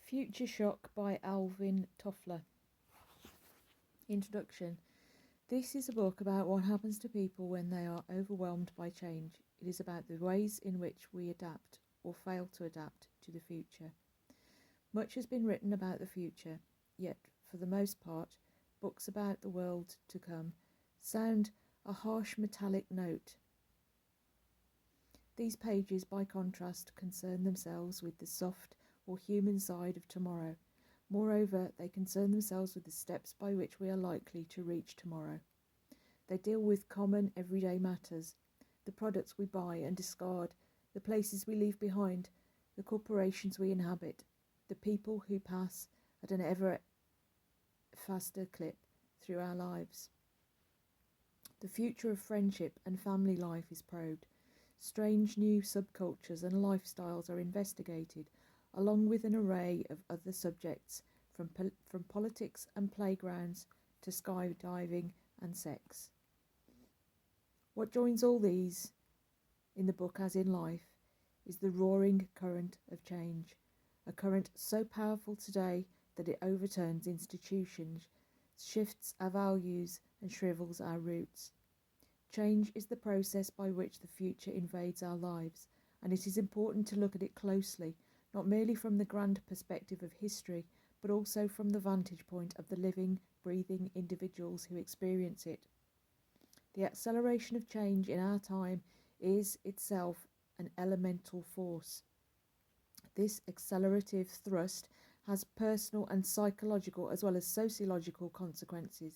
Future Shock by Alvin Toffler. Introduction. This is a book about what happens to people when they are overwhelmed by change. It is about the ways in which we adapt or fail to adapt to the future. Much has been written about the future, yet, for the most part, books about the world to come sound a harsh metallic note. These pages, by contrast, concern themselves with the soft or human side of tomorrow. Moreover, they concern themselves with the steps by which we are likely to reach tomorrow. They deal with common everyday matters, the products we buy and discard, the places we leave behind, the corporations we inhabit, the people who pass at an ever faster clip through our lives. The future of friendship and family life is probed. Strange new subcultures and lifestyles are investigated, along with an array of other subjects, from politics and playgrounds to skydiving and sex. What joins all these, in the book as in life, is the roaring current of change, a current so powerful today that it overturns institutions, shifts our values and shrivels our roots. Change is the process by which the future invades our lives, and it is important to look at it closely, not merely from the grand perspective of history, but also from the vantage point of the living, breathing individuals who experience it. The acceleration of change in our time is itself an elemental force. This accelerative thrust has personal and psychological as well as sociological consequences.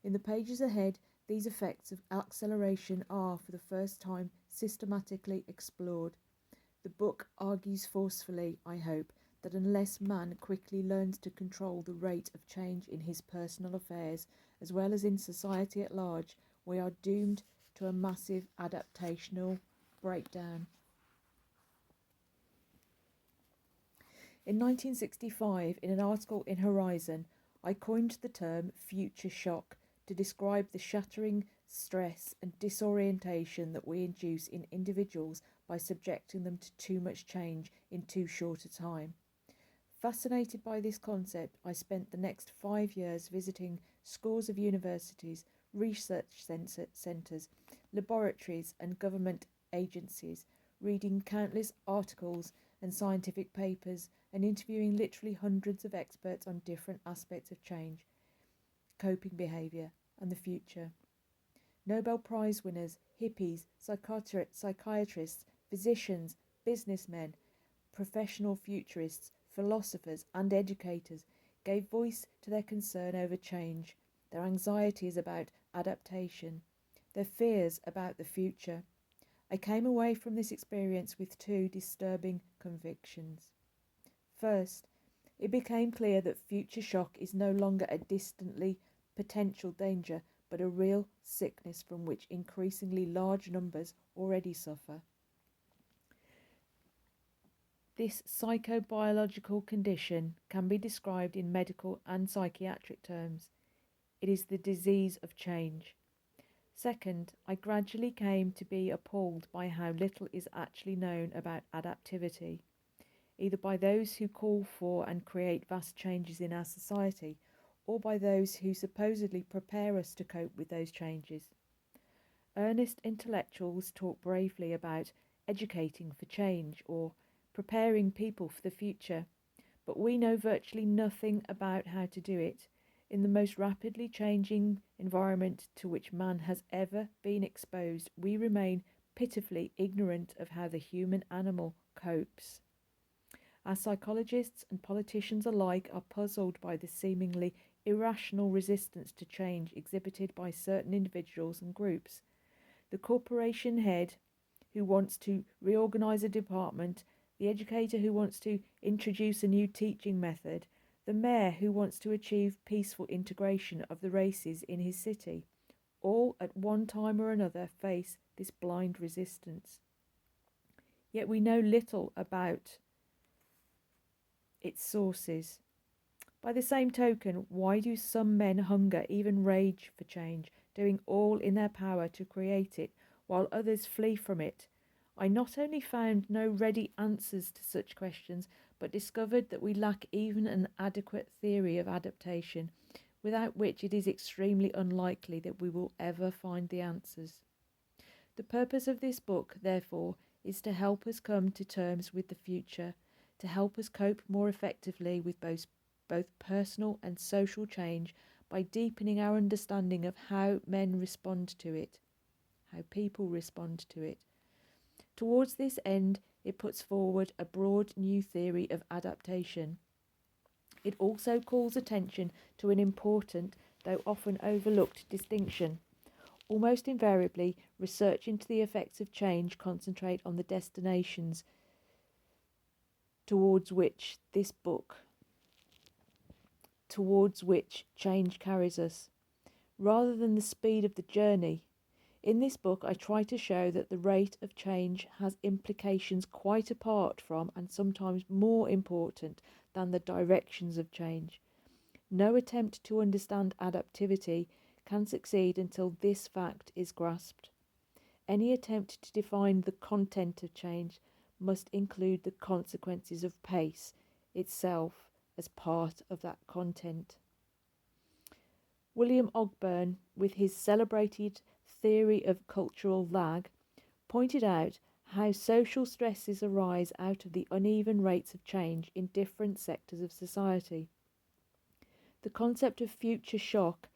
In the pages ahead, these effects of acceleration are, for the first time, systematically explored. The book argues forcefully, I hope, that unless man quickly learns to control the rate of change in his personal affairs, as well as in society at large, we are doomed to a massive adaptational breakdown. In 1965, in an article in Horizon, I coined the term future shock to describe the shattering stress and disorientation that we induce in individuals by subjecting them to too much change in too short a time. Fascinated by this concept, I spent the next 5 years visiting scores of universities, research centres, laboratories and government agencies, reading countless articles and scientific papers and interviewing literally hundreds of experts on different aspects of change, coping behaviour and the future. Nobel Prize winners, hippies, psychiatrists, physicians, businessmen, professional futurists, philosophers and educators gave voice to their concern over change, their anxieties about adaptation, their fears about the future. I came away from this experience with two disturbing convictions. First, it became clear that future shock is no longer a distantly potential danger, but a real sickness from which increasingly large numbers already suffer. This psychobiological condition can be described in medical and psychiatric terms. It is the disease of change. Second, I gradually came to be appalled by how little is actually known about adaptivity, either by those who call for and create vast changes in our society, or by those who supposedly prepare us to cope with those changes. Earnest intellectuals talk bravely about educating for change or preparing people for the future, but we know virtually nothing about how to do it in the most rapidly changing environment to which man has ever been exposed. We remain pitifully ignorant of how the human animal copes. Our psychologists and politicians alike are puzzled by the seemingly irrational resistance to change exhibited by certain individuals and groups. The corporation head who wants to reorganise a department, the educator who wants to introduce a new teaching method, the mayor who wants to achieve peaceful integration of the races in his city, all at one time or another face this blind resistance. Yet we know little about its sources. By the same token, why do some men hunger, even rage for change, doing all in their power to create it, while others flee from it? I not only found no ready answers to such questions, but discovered that we lack even an adequate theory of adaptation, without which it is extremely unlikely that we will ever find the answers. The purpose of this book, therefore, is to help us come to terms with the future, to help us cope more effectively with both personal and social change by deepening our understanding of how men respond to it, how people respond to it. Towards this end, it puts forward a broad new theory of adaptation. It also calls attention to an important, though often overlooked, distinction. Almost invariably, research into the effects of change concentrate on the destinations towards which change carries us, rather than the speed of the journey. In this book, I try to show that the rate of change has implications quite apart from, and sometimes more important than, the directions of change. No attempt to understand adaptivity can succeed until this fact is grasped. Any attempt to define the content of change must include the consequences of pace itself as part of that content. William Ogburn, with his celebrated theory of cultural lag, pointed out how social stresses arise out of the uneven rates of change in different sectors of society. The concept of future shock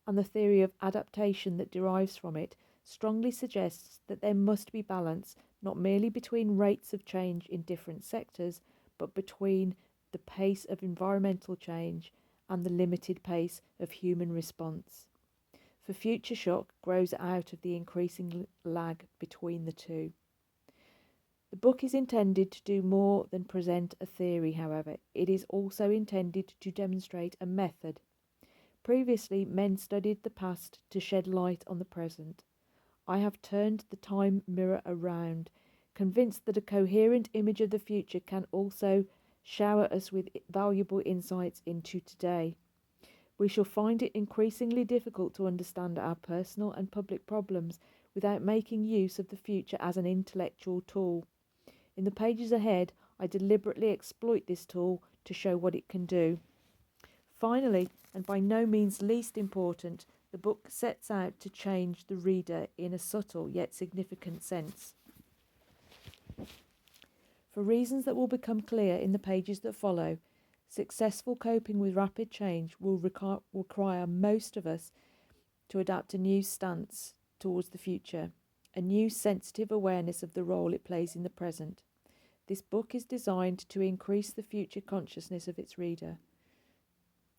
and the theory of adaptation that derives from it strongly suggests that there must be balance not merely between rates of change in different sectors, but between the pace of environmental change and the limited pace of human response. For future shock grows out of the increasing lag between the two. The book is intended to do more than present a theory, however. It is also intended to demonstrate a method. Previously, men studied the past to shed light on the present. I have turned the time mirror around, convinced that a coherent image of the future can also shower us with valuable insights into today. We shall find it increasingly difficult to understand our personal and public problems without making use of the future as an intellectual tool. In the pages ahead, I deliberately exploit this tool to show what it can do. Finally, and by no means least important, the book sets out to change the reader in a subtle yet significant sense. For reasons that will become clear in the pages that follow, successful coping with rapid change will require most of us to adapt a new stance towards the future, a new sensitive awareness of the role it plays in the present. This book is designed to increase the future consciousness of its reader.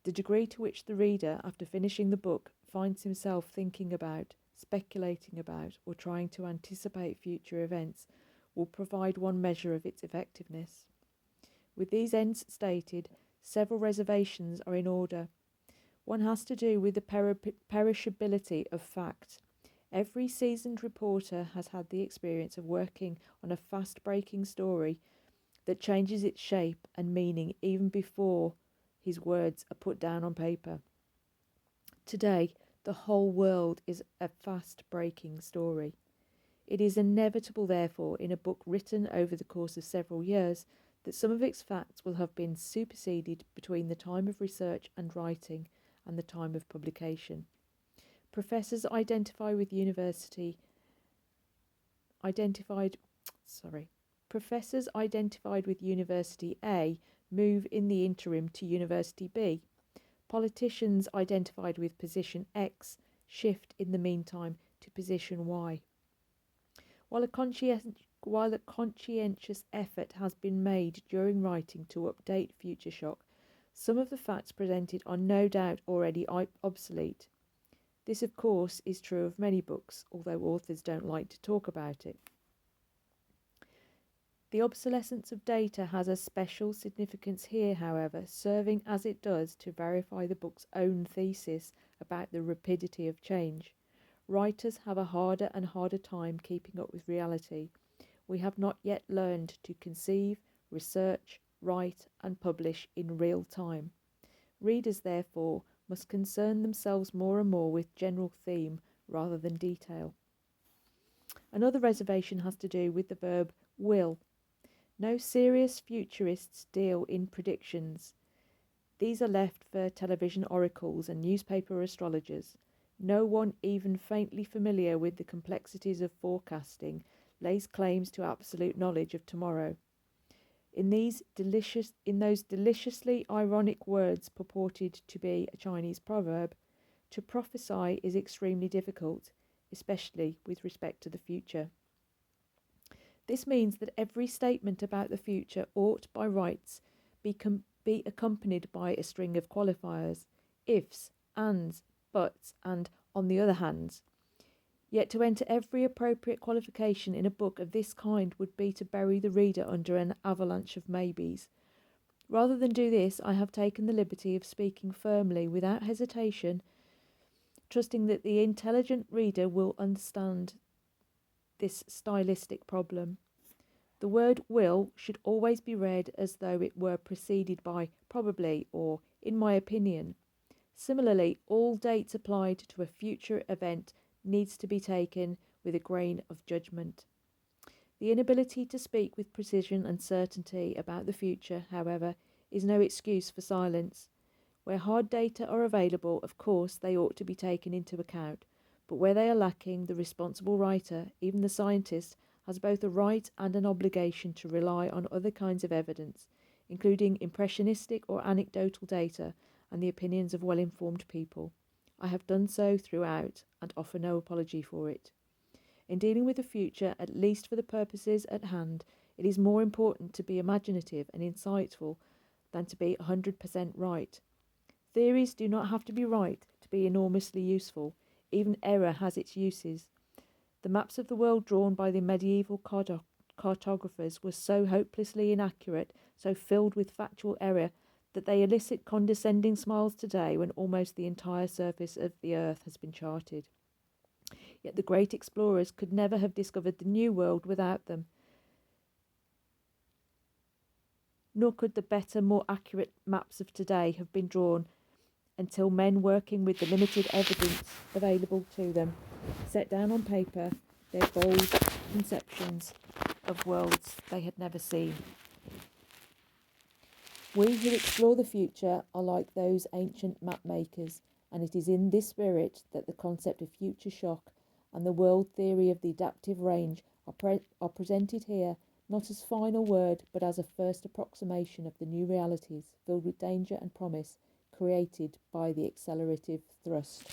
The degree to which the reader, after finishing the book, finds himself thinking about, speculating about, or trying to anticipate future events will provide one measure of its effectiveness. With these ends stated, several reservations are in order. One has to do with the perishability of fact. Every seasoned reporter has had the experience of working on a fast-breaking story that changes its shape and meaning even before his words are put down on paper. Today, the whole world is a fast-breaking story. It is inevitable, therefore, in a book written over the course of several years, that some of its facts will have been superseded between the time of research and writing and the time of publication. Professors identified with University A move in the interim to University B. Politicians identified with position X shift in the meantime to position Y. While a conscientious effort has been made during writing to update Future Shock, some of the facts presented are no doubt already obsolete. This, of course, is true of many books, although authors don't like to talk about it. The obsolescence of data has a special significance here, however, serving as it does to verify the book's own thesis about the rapidity of change. Writers have a harder and harder time keeping up with reality. We have not yet learned to conceive, research, write, and publish in real time. Readers, therefore, must concern themselves more and more with general theme rather than detail. Another reservation has to do with the verb will. No serious futurists deal in predictions. These are left for television oracles and newspaper astrologers. No one even faintly familiar with the complexities of forecasting lays claims to absolute knowledge of tomorrow. In those deliciously ironic words purported to be a Chinese proverb, to prophesy is extremely difficult, especially with respect to the future. This means that every statement about the future ought by rights be accompanied by a string of qualifiers, ifs, ands, buts, and on the other hands. Yet to enter every appropriate qualification in a book of this kind would be to bury the reader under an avalanche of maybes. Rather than do this, I have taken the liberty of speaking firmly, without hesitation, trusting that the intelligent reader will understand this stylistic problem. The word will should always be read as though it were preceded by probably or in my opinion. Similarly, all dates applied to a future event needs to be taken with a grain of judgment. The inability to speak with precision and certainty about the future, however, is no excuse for silence. Where hard data are available, of course, they ought to be taken into account, but where they are lacking, the responsible writer, even the scientist, has both a right and an obligation to rely on other kinds of evidence, including impressionistic or anecdotal data and the opinions of well-informed people. I have done so throughout and offer no apology for it. In dealing with the future, at least for the purposes at hand, it is more important to be imaginative and insightful than to be 100% right. Theories do not have to be right to be enormously useful. Even error has its uses. The maps of the world drawn by the medieval cartographers were so hopelessly inaccurate, so filled with factual error, that they elicit condescending smiles today when almost the entire surface of the earth has been charted. Yet the great explorers could never have discovered the New World without them. Nor could the better, more accurate maps of today have been drawn until men working with the limited evidence available to them set down on paper their bold conceptions of worlds they had never seen. We who explore the future are like those ancient map makers, and it is in this spirit that the concept of future shock and the world theory of the adaptive range are presented here, not as final word, but as a first approximation of the new realities, filled with danger and promise, created by the accelerative thrust.